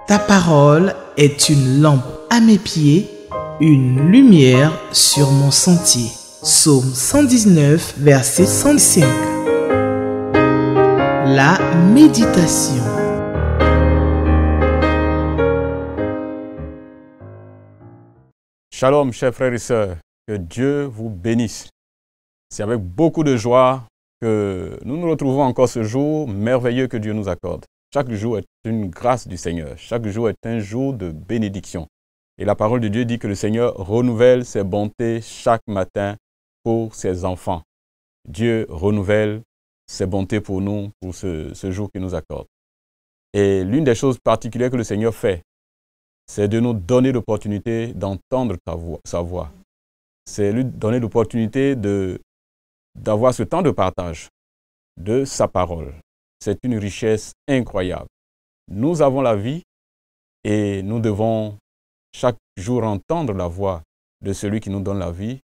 Ta parole est une lampe à mes pieds, une lumière sur mon sentier. Psaume 119, verset 105. La méditation. Shalom, chers frères et sœurs, que Dieu vous bénisse. C'est avec beaucoup de joie que nous nous retrouvons encore ce jour merveilleux que Dieu nous accorde. Chaque jour est une grâce du Seigneur. Chaque jour est un jour de bénédiction. Et la parole de Dieu dit que le Seigneur renouvelle ses bontés chaque matin pour ses enfants. Dieu renouvelle ses bontés pour nous, pour ce jour qu'il nous accorde. Et l'une des choses particulières que le Seigneur fait, c'est de nous donner l'opportunité d'entendre sa voix. C'est lui donner l'opportunité d'avoir ce temps de partage de sa parole. C'est une richesse incroyable. Nous avons la vie et nous devons chaque jour entendre la voix de celui qui nous donne la vie,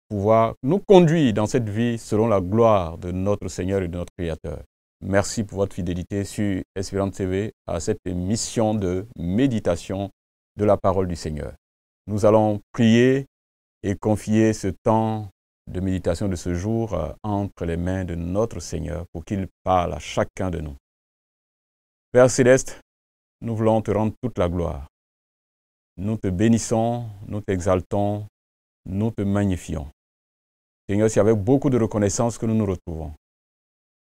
pouvoir nous conduire dans cette vie selon la gloire de notre Seigneur et de notre Créateur. Merci pour votre fidélité sur Espérance TV à cette émission de méditation de la parole du Seigneur. Nous allons prier et confier ce temps de méditation de ce jour entre les mains de notre Seigneur pour qu'il parle à chacun de nous. Père Céleste, nous voulons te rendre toute la gloire. Nous te bénissons, nous t'exaltons, nous te magnifions. Seigneur, c'est avec beaucoup de reconnaissance que nous nous retrouvons.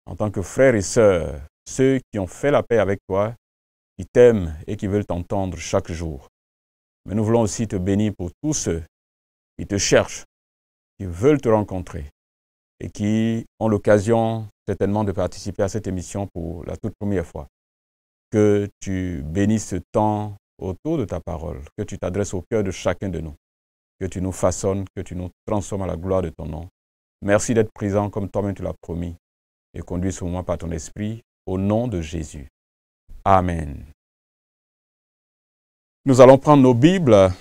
En tant que frères et sœurs, ceux qui ont fait la paix avec toi, qui t'aiment et qui veulent t'entendre chaque jour. Mais nous voulons aussi te bénir pour tous ceux qui te cherchent, qui veulent te rencontrer et qui ont l'occasion certainement de participer à cette émission pour la toute première fois. Que tu bénisses ce temps autour de ta parole, que tu t'adresses au cœur de chacun de nous, que tu nous façonnes, que tu nous transformes à la gloire de ton nom. Merci d'être présent comme toi-même tu l'as promis et conduit ce moment par ton esprit au nom de Jésus. Amen. Nous allons prendre nos Bibles.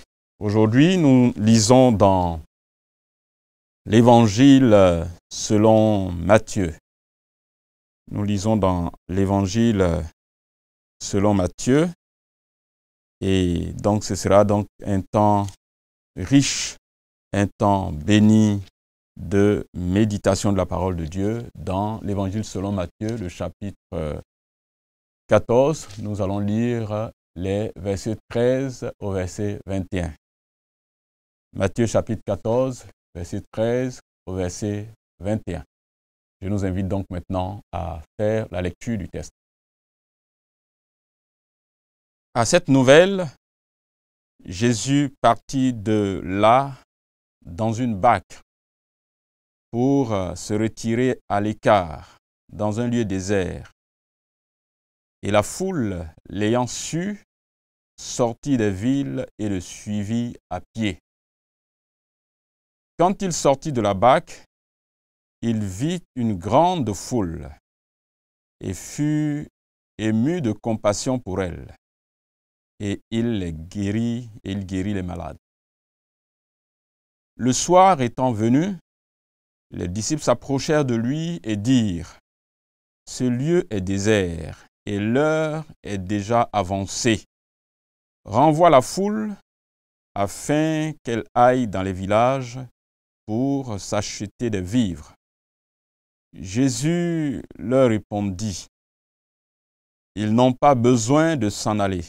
Aujourd'hui, nous lisons dans l'Évangile selon Matthieu. Nous lisons dans l'Évangile selon Matthieu. Et donc, ce sera donc un temps riche, un temps béni de méditation de la parole de Dieu dans l'Évangile selon Matthieu, le chapitre 14. Nous allons lire les versets 13 au verset 21. Matthieu chapitre 14, verset 13 au verset 21. Je nous invite donc maintenant à faire la lecture du texte. À cette nouvelle, Jésus partit de là dans une barque pour se retirer à l'écart dans un lieu désert. Et la foule, l'ayant su, sortit des villes et le suivit à pied. Quand il sortit de la barque, il vit une grande foule et fut ému de compassion pour elle. Et il guérit les malades. Le soir étant venu, les disciples s'approchèrent de lui et dirent : « Ce lieu est désert et l'heure est déjà avancée. Renvoie la foule afin qu'elle aille dans les villages pour s'acheter des vivres. » Jésus leur répondit : « Ils n'ont pas besoin de s'en aller.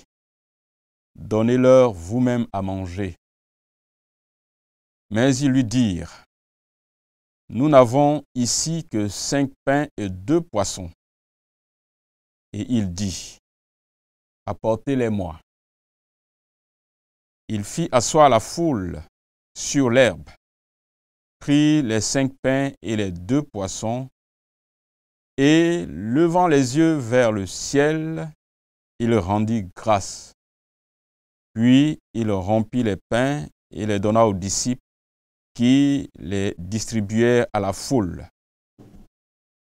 Donnez-leur vous-même à manger. » Mais ils lui dirent : « Nous n'avons ici que 5 pains et 2 poissons. » Et il dit : « Apportez-les-moi. » Il fit asseoir la foule sur l'herbe, prit les 5 pains et les 2 poissons, et, levant les yeux vers le ciel, il rendit grâce. Puis il rompit les pains et les donna aux disciples qui les distribuèrent à la foule.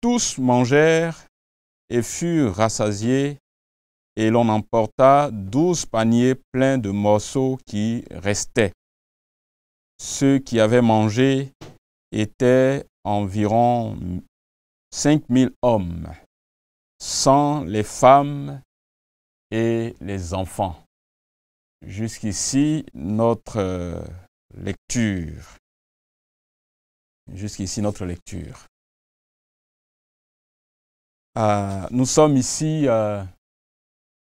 Tous mangèrent et furent rassasiés, et l'on emporta 12 paniers pleins de morceaux qui restaient. Ceux qui avaient mangé étaient environ 5000 hommes, sans les femmes et les enfants. Jusqu'ici, notre lecture. Jusqu'ici, notre lecture. Nous sommes ici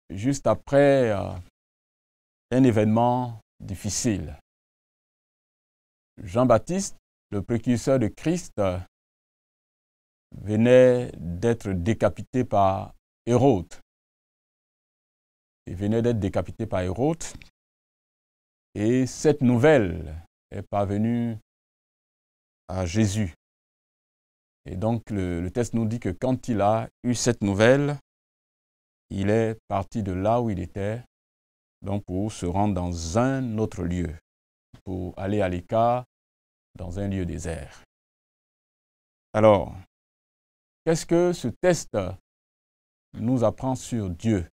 juste après un événement difficile. Jean-Baptiste, le précurseur de Christ, venait d'être décapité par Hérode. Il venait d'être décapité par Hérode. Et cette nouvelle est parvenue à Jésus. Et donc le texte nous dit que quand il a eu cette nouvelle, il est parti de là où il était, donc pour se rendre dans un autre lieu, pour aller à l'écart dans un lieu désert. Alors, qu'est-ce que ce texte nous apprend sur Dieu?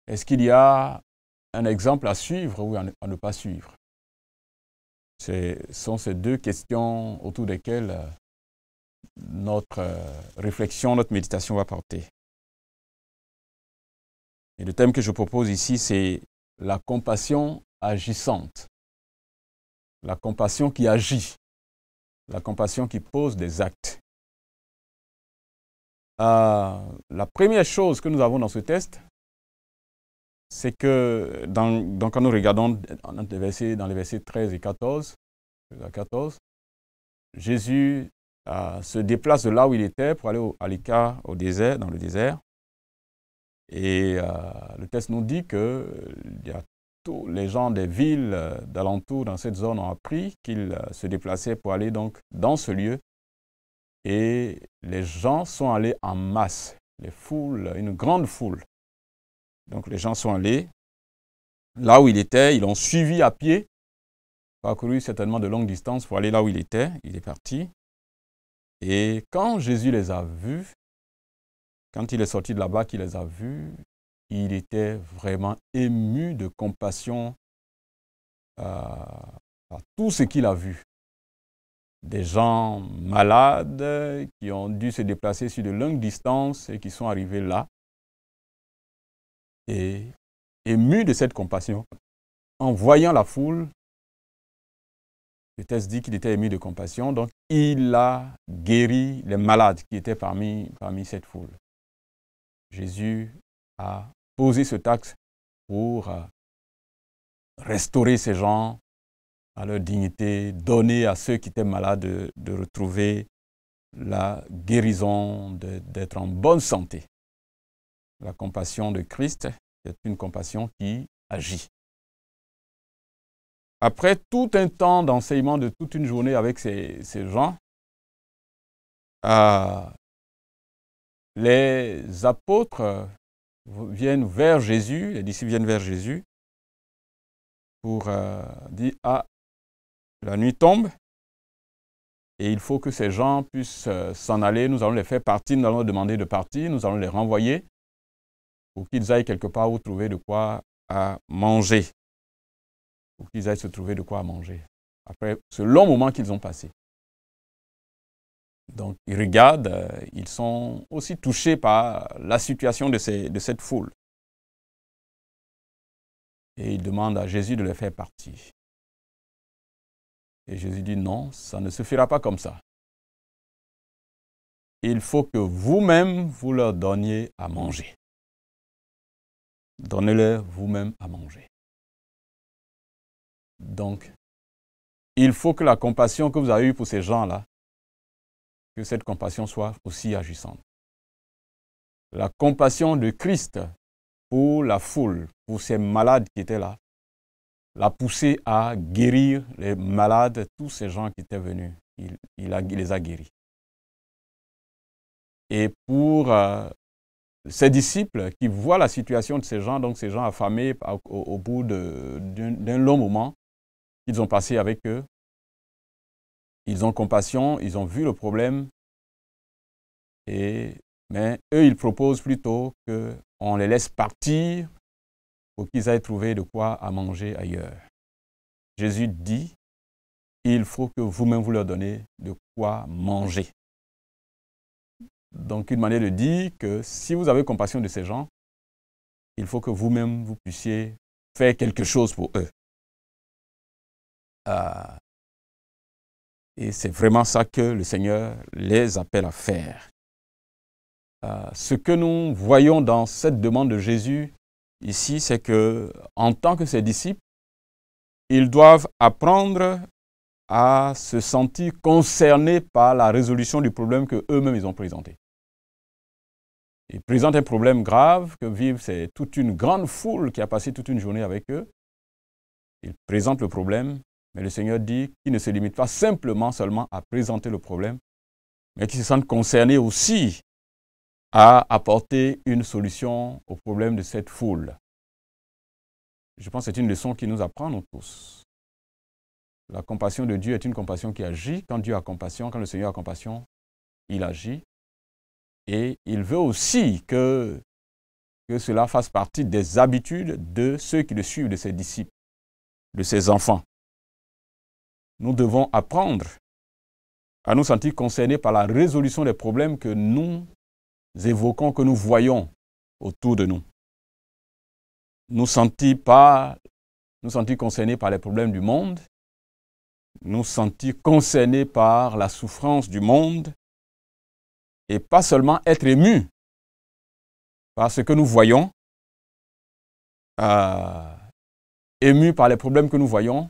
Est-ce qu'il y a un exemple à suivre ou à ne pas suivre? Ce sont ces deux questions autour desquelles notre réflexion, notre méditation va porter. Et le thème que je propose ici, c'est la compassion agissante. La compassion qui agit. La compassion qui pose des actes. La première chose que nous avons dans ce texte, c'est que quand nous regardons dans les versets 13 et 14, Jésus se déplace de là où il était pour aller à l'écart au désert, dans le désert. Et le texte nous dit que tous les gens des villes d'alentour dans cette zone ont appris qu'il se déplaçait pour aller donc dans ce lieu. Et les gens sont allés en masse, les foules, une grande foule. Donc les gens sont allés là où il était, ils l'ont suivi à pied, parcouru certainement de longues distances pour aller là où il était, il est parti. Et quand Jésus les a vus, quand il est sorti de là-bas, qu'il les a vus, il était vraiment ému de compassion à tout ce qu'il a vu. Des gens malades qui ont dû se déplacer sur de longues distances et qui sont arrivés là. Et ému de cette compassion, en voyant la foule, le texte dit qu'il était ému de compassion, donc il a guéri les malades qui étaient parmi cette foule. Jésus a posé ce acte pour restaurer ces gens à leur dignité, donner à ceux qui étaient malades de retrouver la guérison, d'être en bonne santé. La compassion de Christ est une compassion qui agit. Après tout un temps d'enseignement de toute une journée avec ces gens, les apôtres viennent vers Jésus, les disciples viennent vers Jésus pour dire « Ah, la nuit tombe et il faut que ces gens puissent s'en aller, nous allons les faire partir, nous allons leur demander de partir, nous allons les renvoyer pour qu'ils aillent quelque part où trouver de quoi à manger. » Pour qu'ils aillent se trouver de quoi à manger. Après ce long moment qu'ils ont passé. Donc, ils regardent, ils sont aussi touchés par la situation de cette foule. Et ils demandent à Jésus de les faire partir. Et Jésus dit non, ça ne se fera pas comme ça. Il faut que vous-même, vous leur donniez à manger. Donnez-leur vous-même à manger. Donc, il faut que la compassion que vous avez eue pour ces gens-là, que cette compassion soit aussi agissante. La compassion de Christ pour la foule, pour ces malades qui étaient là, l'a poussé à guérir les malades, tous ces gens qui étaient venus. Il les a guéris. Et pour ses disciples qui voient la situation de ces gens, donc ces gens affamés au bout d'un long moment qu'ils ont passé avec eux, ils ont compassion, ils ont vu le problème, mais eux, ils proposent plutôt qu'on les laisse partir pour qu'ils aillent trouver de quoi à manger ailleurs. Jésus dit, il faut que vous-même vous leur donnez de quoi manger. Donc, une manière de dire que si vous avez compassion de ces gens, il faut que vous-même, vous puissiez faire quelque chose pour eux. Et c'est vraiment ça que le Seigneur les appelle à faire. Ce que nous voyons dans cette demande de Jésus ici, c'est que, en tant que ses disciples, ils doivent apprendre à se sentir concernés par la résolution du problème qu'eux-mêmes ils ont présenté. Ils présentent un problème grave que vivent, c'est toute une grande foule qui a passé toute une journée avec eux. Ils présentent le problème, mais le Seigneur dit qu'il ne se limite pas seulement à présenter le problème, mais qu'ils se sentent concernés aussi à apporter une solution au problème de cette foule. Je pense que c'est une leçon qui nous apprend, nous tous. La compassion de Dieu est une compassion qui agit. Quand Dieu a compassion, quand le Seigneur a compassion, il agit. Et il veut aussi que cela fasse partie des habitudes de ceux qui le suivent, de ses disciples, de ses enfants. Nous devons apprendre à nous sentir concernés par la résolution des problèmes que nous évoquons, que nous voyons autour de nous. Nous sentir concernés par les problèmes du monde, nous sentir concernés par la souffrance du monde, et pas seulement être émus par ce que nous voyons, émus par les problèmes que nous voyons,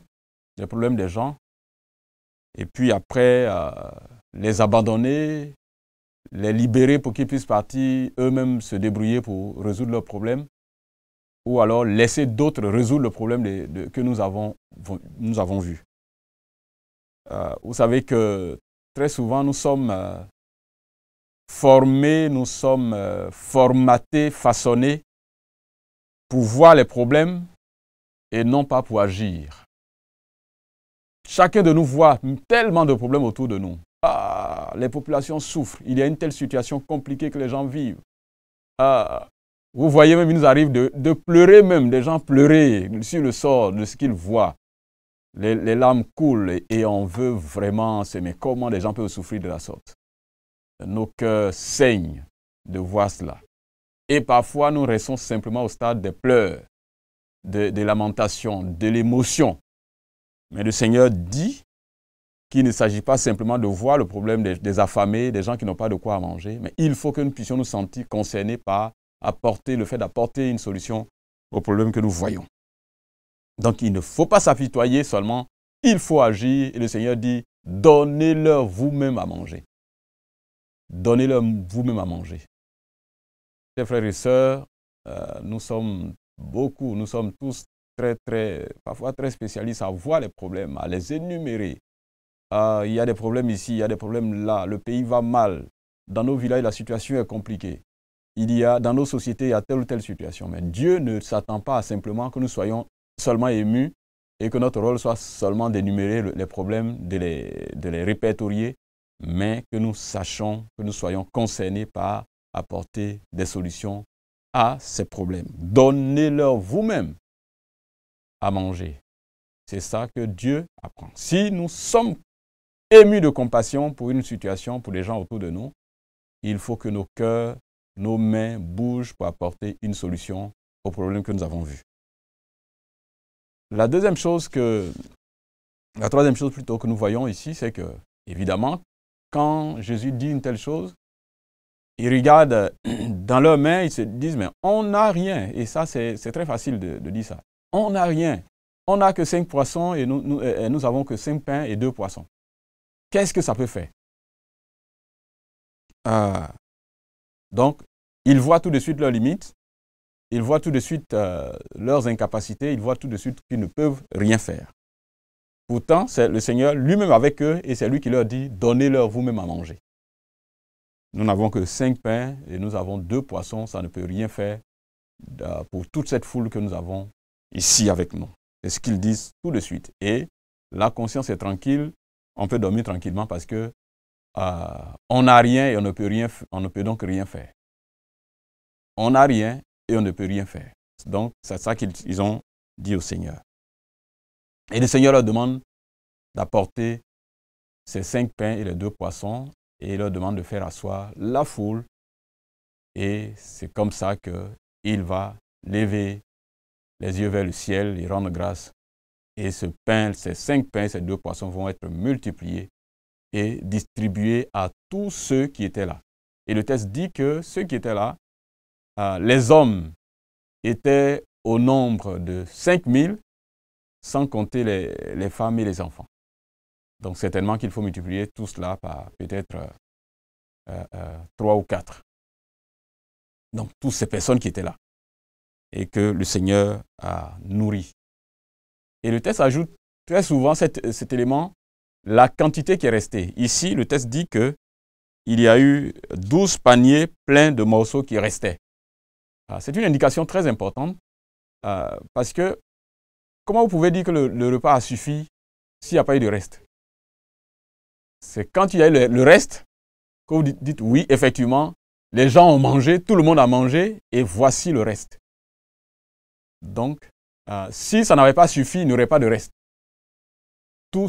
les problèmes des gens, et puis après les abandonner, les libérer pour qu'ils puissent partir eux-mêmes se débrouiller pour résoudre leurs problèmes, ou alors laisser d'autres résoudre le problème que nous avons vu. Vous savez que très souvent nous sommes formés, nous sommes formatés, façonnés pour voir les problèmes et non pas pour agir. Chacun de nous voit tellement de problèmes autour de nous. Les populations souffrent, il y a une telle situation compliquée que les gens vivent. Vous voyez même, il nous arrive de pleurer même, des gens pleurer sur le sort de ce qu'ils voient. Les larmes coulent et on veut vraiment s'aimer. Comment des gens peuvent souffrir de la sorte? Nos cœurs saignent de voir cela. Et parfois, nous restons simplement au stade des pleurs, des lamentations, de l'émotion. Mais le Seigneur dit qu'il ne s'agit pas simplement de voir le problème des affamés, des gens qui n'ont pas de quoi manger, mais il faut que nous puissions nous sentir concernés par le fait d'apporter une solution aux problèmes que nous voyons. Donc, il ne faut pas s'apitoyer seulement, il faut agir. Et le Seigneur dit, donnez-leur vous-même à manger. Donnez-leur vous-même à manger. Chers frères et sœurs, nous sommes tous parfois très spécialistes à voir les problèmes, à les énumérer. Il y a des problèmes ici, il y a des problèmes là, le pays va mal. Dans nos villages, la situation est compliquée. Dans nos sociétés, il y a telle ou telle situation. Mais Dieu ne s'attend pas à simplement que nous soyons seulement émus et que notre rôle soit seulement d'énumérer les problèmes, de les répertorier, mais que nous sachions, que nous soyons concernés par apporter des solutions à ces problèmes. Donnez-leur vous-même à manger. C'est ça que Dieu apprend. Si nous sommes émus de compassion pour une situation, pour les gens autour de nous, il faut que nos cœurs, nos mains bougent pour apporter une solution aux problèmes que nous avons vus. La troisième chose plutôt que nous voyons ici, c'est que, évidemment, quand Jésus dit une telle chose, ils regardent dans leurs mains, ils se disent, mais on n'a rien. Et ça, c'est très facile de dire ça. On n'a rien. On n'a que 5 poissons et nous avons que 5 pains et 2 poissons. Qu'est-ce que ça peut faire? Donc, ils voient tout de suite leurs limites, ils voient tout de suite leurs incapacités, ils voient tout de suite qu'ils ne peuvent rien faire. Pourtant, c'est le Seigneur lui-même avec eux et c'est lui qui leur dit, donnez-leur vous-même à manger. Nous n'avons que 5 pains et nous avons 2 poissons, ça ne peut rien faire pour toute cette foule que nous avons ici avec nous. C'est ce qu'ils disent tout de suite. Et la conscience est tranquille, on peut dormir tranquillement parce que on n'a rien et on ne peut donc rien faire. On n'a rien et on ne peut rien faire. Donc, c'est ça qu'ils ont dit au Seigneur. Et le Seigneur leur demande d'apporter ces 5 pains et les 2 poissons et il leur demande de faire asseoir la foule. Et c'est comme ça qu'il va lever les yeux vers le ciel et rendre grâce. Et ce pain, ces 5 pains, ces 2 poissons vont être multipliés et distribués à tous ceux qui étaient là. Et le texte dit que ceux qui étaient là, les hommes étaient au nombre de 5000, sans compter les femmes et les enfants. Donc certainement qu'il faut multiplier tout cela par peut-être 3 ou 4. Donc toutes ces personnes qui étaient là et que le Seigneur a nourri. Et le texte ajoute très souvent cet élément, la quantité qui est restée. Ici, le texte dit qu'il y a eu 12 paniers pleins de morceaux qui restaient. C'est une indication très importante parce que comment vous pouvez dire que le repas a suffi s'il n'y a pas eu de reste? C'est quand il y a eu le reste que vous dites oui, effectivement, les gens ont mangé, tout le monde a mangé et voici le reste. Donc, si ça n'avait pas suffi, il n'y aurait pas de reste. Tout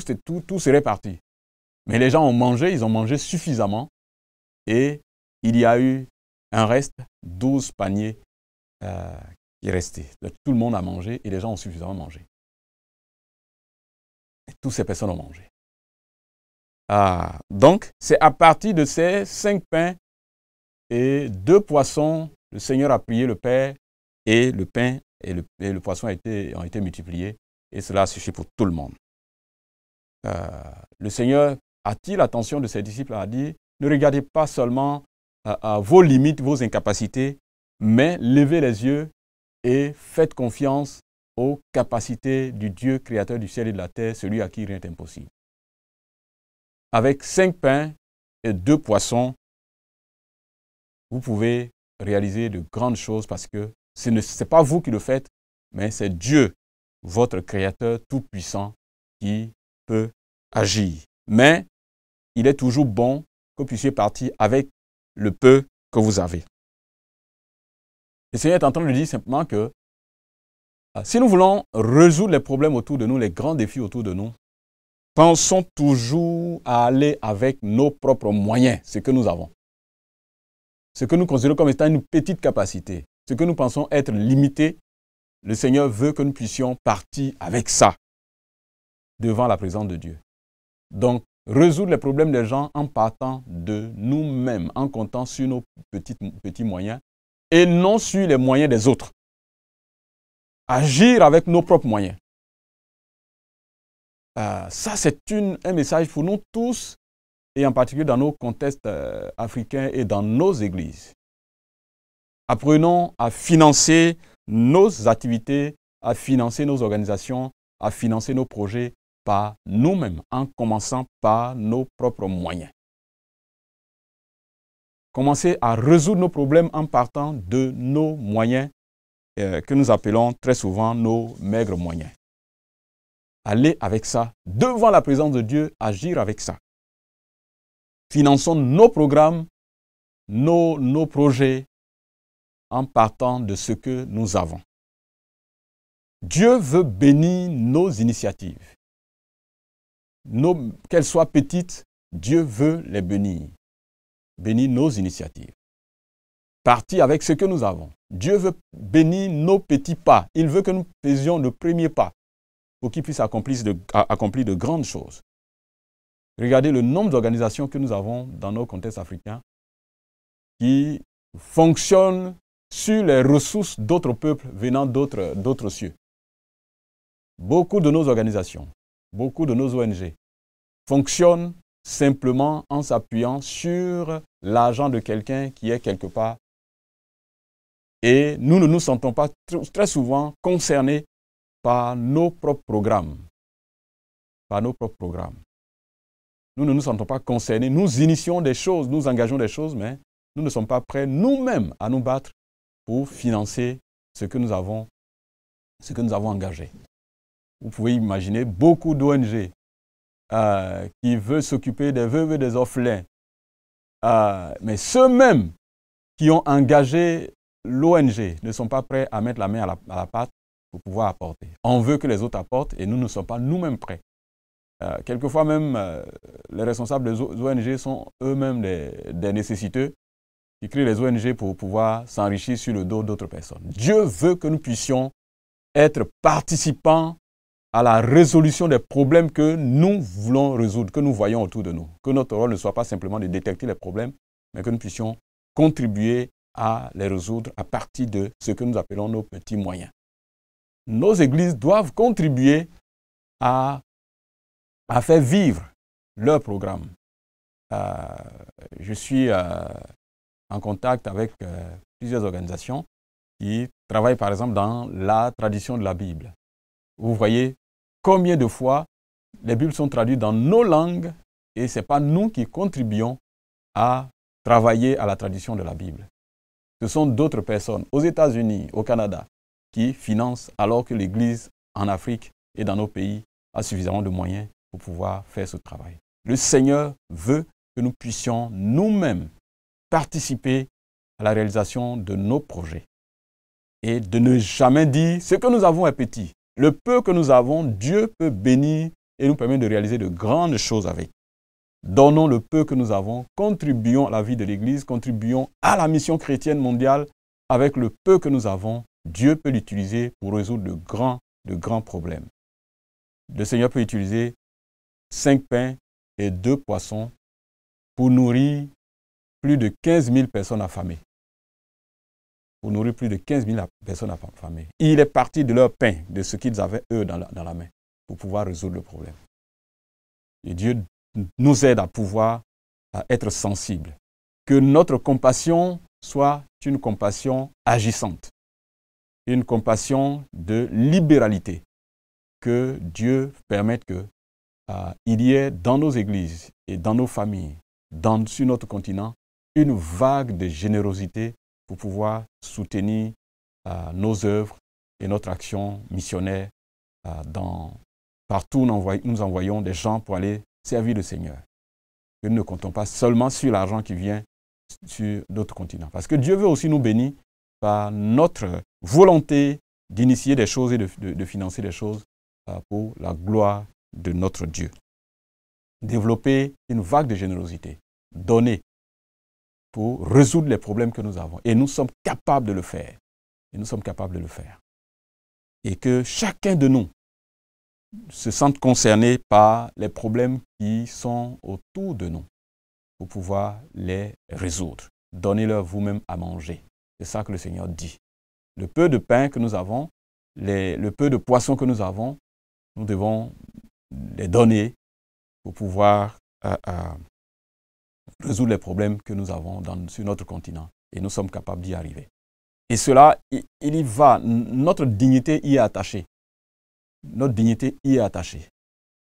serait parti. Mais les gens ont mangé, ils ont mangé suffisamment et il y a eu un reste, 12 paniers qui restaient. Tout le monde a mangé et les gens ont suffisamment mangé. Et toutes ces personnes ont mangé. Donc, c'est à partir de ces 5 pains et 2 poissons, le Seigneur a prié le Père et le pain et le poisson ont été multipliés et cela suffit pour tout le monde. Le Seigneur attire l'attention de ses disciples à dire, ne regardez pas seulement à vos limites, vos incapacités, mais levez les yeux et faites confiance aux capacités du Dieu créateur du ciel et de la terre, celui à qui rien n'est impossible. Avec 5 pains et 2 poissons, vous pouvez réaliser de grandes choses parce que ce n'est pas vous qui le faites, mais c'est Dieu, votre créateur tout-puissant, qui peut agir. Mais il est toujours bon que vous puissiez partir avec le peu que vous avez. Le Seigneur est en train de dire simplement que si nous voulons résoudre les problèmes autour de nous, les grands défis autour de nous, pensons toujours à aller avec nos propres moyens, ce que nous avons. Ce que nous considérons comme étant une petite capacité, ce que nous pensons être limité, le Seigneur veut que nous puissions partir avec ça devant la présence de Dieu. Donc, résoudre les problèmes des gens en partant de nous-mêmes, en comptant sur nos petits moyens et non sur les moyens des autres. Agir avec nos propres moyens. Ça, c'est un message pour nous tous, et en particulier dans nos contextes africains et dans nos églises. Apprenons à financer nos activités, à financer nos organisations, à financer nos projets par nous-mêmes, en commençant par nos propres moyens. Commencez à résoudre nos problèmes en partant de nos moyens, que nous appelons très souvent nos maigres moyens. Allez avec ça, devant la présence de Dieu, agir avec ça. Finançons nos programmes, nos projets, en partant de ce que nous avons. Dieu veut bénir nos initiatives. Qu'elles soient petites, Dieu veut les bénir. Bénir nos initiatives. Partir avec ce que nous avons. Dieu veut bénir nos petits pas. Il veut que nous faisions le premier pas pour qu'il puisse accomplir de grandes choses. Regardez le nombre d'organisations que nous avons dans nos contextes africains qui fonctionnent sur les ressources d'autres peuples venant d'autres cieux. Beaucoup de nos organisations, beaucoup de nos ONG fonctionnent simplement en s'appuyant sur l'argent de quelqu'un qui est quelque part. Et nous ne nous sentons pas très souvent concernés par nos propres programmes. Par nos propres programmes. Nous ne nous sentons pas concernés. Nous initions des choses, nous engageons des choses, mais nous ne sommes pas prêts nous-mêmes à nous battre pour financer ce que nous avons engagé. Vous pouvez imaginer beaucoup d'ONG qui veulent s'occuper des veuves et des orphelins. Mais ceux-mêmes qui ont engagé l'ONG ne sont pas prêts à mettre la main à la pâte pour pouvoir apporter. On veut que les autres apportent et nous ne sommes pas nous-mêmes prêts. Quelquefois même, les responsables des ONG sont eux-mêmes des nécessiteux qui créent les ONG pour pouvoir s'enrichir sur le dos d'autres personnes. Dieu veut que nous puissions être participants à la résolution des problèmes que nous voulons résoudre, que nous voyons autour de nous. Que notre rôle ne soit pas simplement de détecter les problèmes, mais que nous puissions contribuer à les résoudre à partir de ce que nous appelons nos petits moyens. Nos églises doivent contribuer à faire vivre leur programme. Je suis en contact avec plusieurs organisations qui travaillent par exemple dans la tradition de la Bible. Vous voyez combien de fois les Bibles sont traduites dans nos langues et ce n'est pas nous qui contribuons à travailler à la tradition de la Bible. Ce sont d'autres personnes aux États-Unis, au Canada, qui financent alors que l'Église en Afrique et dans nos pays a suffisamment de moyens pour pouvoir faire ce travail. Le Seigneur veut que nous puissions nous-mêmes participer à la réalisation de nos projets et de ne jamais dire ce que nous avons est petit. Le peu que nous avons, Dieu peut bénir et nous permettre de réaliser de grandes choses avec. Donnons le peu que nous avons, contribuons à la vie de l'Église, contribuons à la mission chrétienne mondiale avec le peu que nous avons. Dieu peut l'utiliser pour résoudre de grands problèmes. Le Seigneur peut utiliser 5 pains et 2 poissons pour nourrir plus de 15 000 personnes affamées. Pour nourrir plus de 15 000 personnes affamées. Il est parti de leur pain, de ce qu'ils avaient eux dans la main, pour pouvoir résoudre le problème. Et Dieu nous aide à pouvoir être sensibles. Que notre compassion soit une compassion agissante. Une compassion de libéralité. Que Dieu permette qu'il y ait dans nos églises et dans nos familles, sur notre continent, une vague de générosité pour pouvoir soutenir nos œuvres et notre action missionnaire. Partout, nous envoyons des gens pour aller servir le Seigneur. Que nous ne comptons pas seulement sur l'argent qui vient sur d'autres continents. Parce que Dieu veut aussi nous bénir par notre volonté d'initier des choses et de financer des choses pour la gloire de notre Dieu. Développer une vague de générosité, donner pour résoudre les problèmes que nous avons. Et nous sommes capables de le faire. Et nous sommes capables de le faire. Et que chacun de nous se sente concerné par les problèmes qui sont autour de nous pour pouvoir les résoudre. Donnez-leur vous-même à manger. C'est ça que le Seigneur dit. Le peu de pain que nous avons, le peu de poissons que nous avons, nous devons les donner pour pouvoir résoudre les problèmes que nous avons sur notre continent. Et nous sommes capables d'y arriver. Et cela, il y va. Notre dignité y est attachée. Notre dignité y est attachée.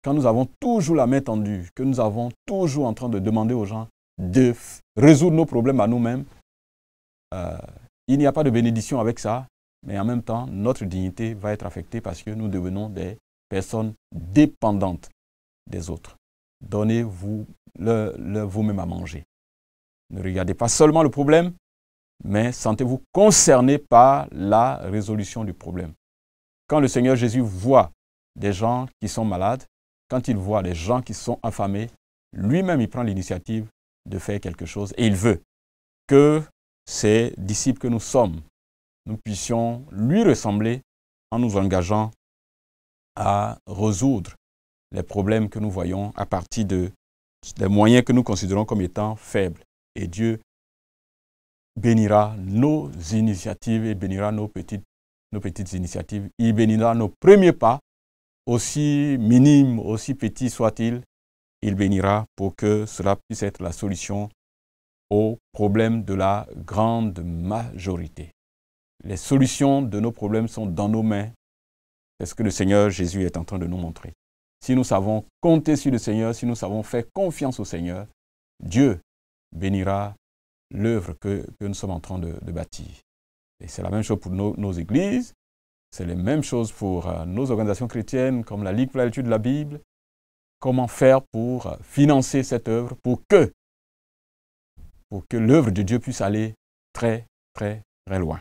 Quand nous avons toujours la main tendue, que nous avons toujours en train de demander aux gens de résoudre nos problèmes à nous-mêmes, il n'y a pas de bénédiction avec ça, mais en même temps, notre dignité va être affectée parce que nous devenons des personnes dépendantes des autres. Donnez-vous vous-même à manger. Ne regardez pas seulement le problème, mais sentez-vous concerné par la résolution du problème. Quand le Seigneur Jésus voit des gens qui sont malades, quand il voit des gens qui sont affamés, lui-même il prend l'initiative de faire quelque chose et il veut que ces disciples que nous sommes, nous puissions lui ressembler en nous engageant à résoudre les problèmes que nous voyons à partir des moyens que nous considérons comme étant faibles. Et Dieu bénira nos initiatives et bénira nos petites initiatives. Il bénira nos premiers pas, aussi minimes, aussi petits soient-ils. Il bénira pour que cela puisse être la solution aux problèmes de la grande majorité. Les solutions de nos problèmes sont dans nos mains. C'est ce que le Seigneur Jésus est en train de nous montrer. Si nous savons compter sur le Seigneur, si nous savons faire confiance au Seigneur, Dieu bénira l'œuvre que nous sommes en train de bâtir. Et c'est la même chose pour nos églises, c'est la même chose pour nos organisations chrétiennes comme la Ligue pour la lecture de la Bible. Comment faire pour financer cette œuvre, pour que l'œuvre de Dieu puisse aller très, très, très loin.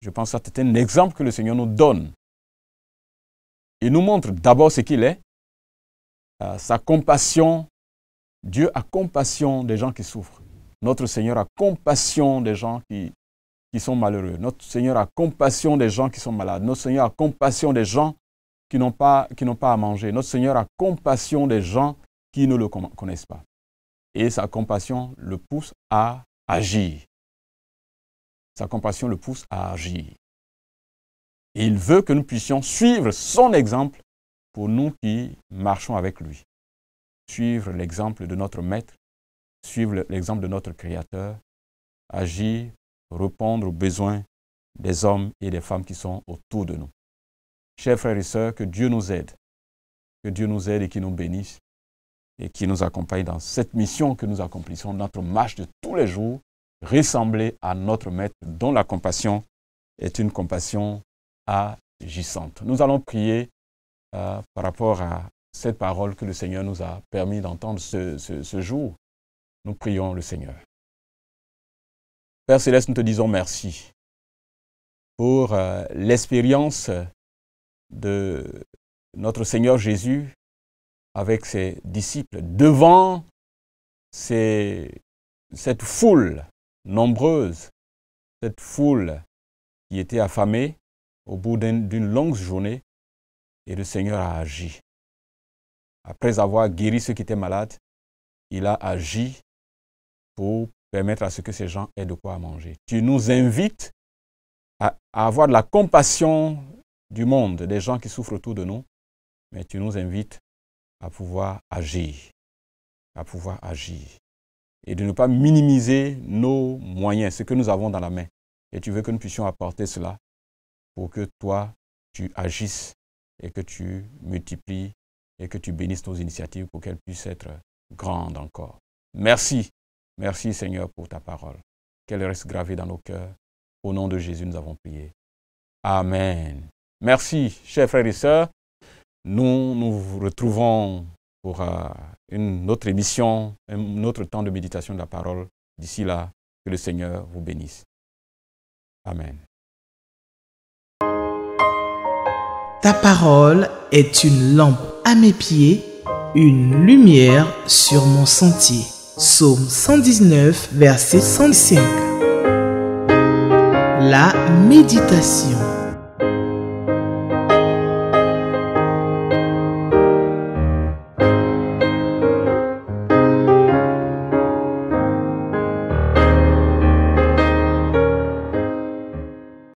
Je pense que c'est un exemple que le Seigneur nous donne. Il nous montre d'abord ce qu'il est, sa compassion. Dieu a compassion des gens qui souffrent. Notre Seigneur a compassion des gens qui sont malheureux. Notre Seigneur a compassion des gens qui sont malades. Notre Seigneur a compassion des gens qui n'ont pas à manger. Notre Seigneur a compassion des gens qui ne le connaissent pas. Et sa compassion le pousse à agir. Sa compassion le pousse à agir. Et il veut que nous puissions suivre son exemple pour nous qui marchons avec lui. Suivre l'exemple de notre Maître, suivre l'exemple de notre Créateur, agir, répondre aux besoins des hommes et des femmes qui sont autour de nous. Chers frères et sœurs, que Dieu nous aide. Que Dieu nous aide et qu'il nous bénisse et qu'il nous accompagne dans cette mission que nous accomplissons, notre marche de tous les jours, ressembler à notre Maître dont la compassion est une compassion agissante. Nous allons prier par rapport à cette parole que le Seigneur nous a permis d'entendre ce jour. Nous prions le Seigneur. Père Céleste, nous te disons merci pour l'expérience de notre Seigneur Jésus avec ses disciples devant cette foule nombreuse, cette foule qui était affamée au bout d'une longue journée, et le Seigneur a agi. Après avoir guéri ceux qui étaient malades, il a agi pour permettre à ce que ces gens aient de quoi manger. Tu nous invites à avoir de la compassion du monde, des gens qui souffrent autour de nous, mais tu nous invites à pouvoir agir, et de ne pas minimiser nos moyens, ce que nous avons dans la main. Et tu veux que nous puissions apporter cela pour que toi, tu agisses et que tu multiplies et que tu bénisses nos initiatives pour qu'elles puissent être grandes encore. Merci. Merci Seigneur pour ta parole. Qu'elle reste gravée dans nos cœurs. Au nom de Jésus, nous avons prié. Amen. Merci, chers frères et sœurs. Nous nous retrouvons pour une autre émission, un autre temps de méditation de la parole. D'ici là, que le Seigneur vous bénisse. Amen. Ta parole est une lampe à mes pieds, une lumière sur mon sentier. Psaume 119, verset 105. La méditation.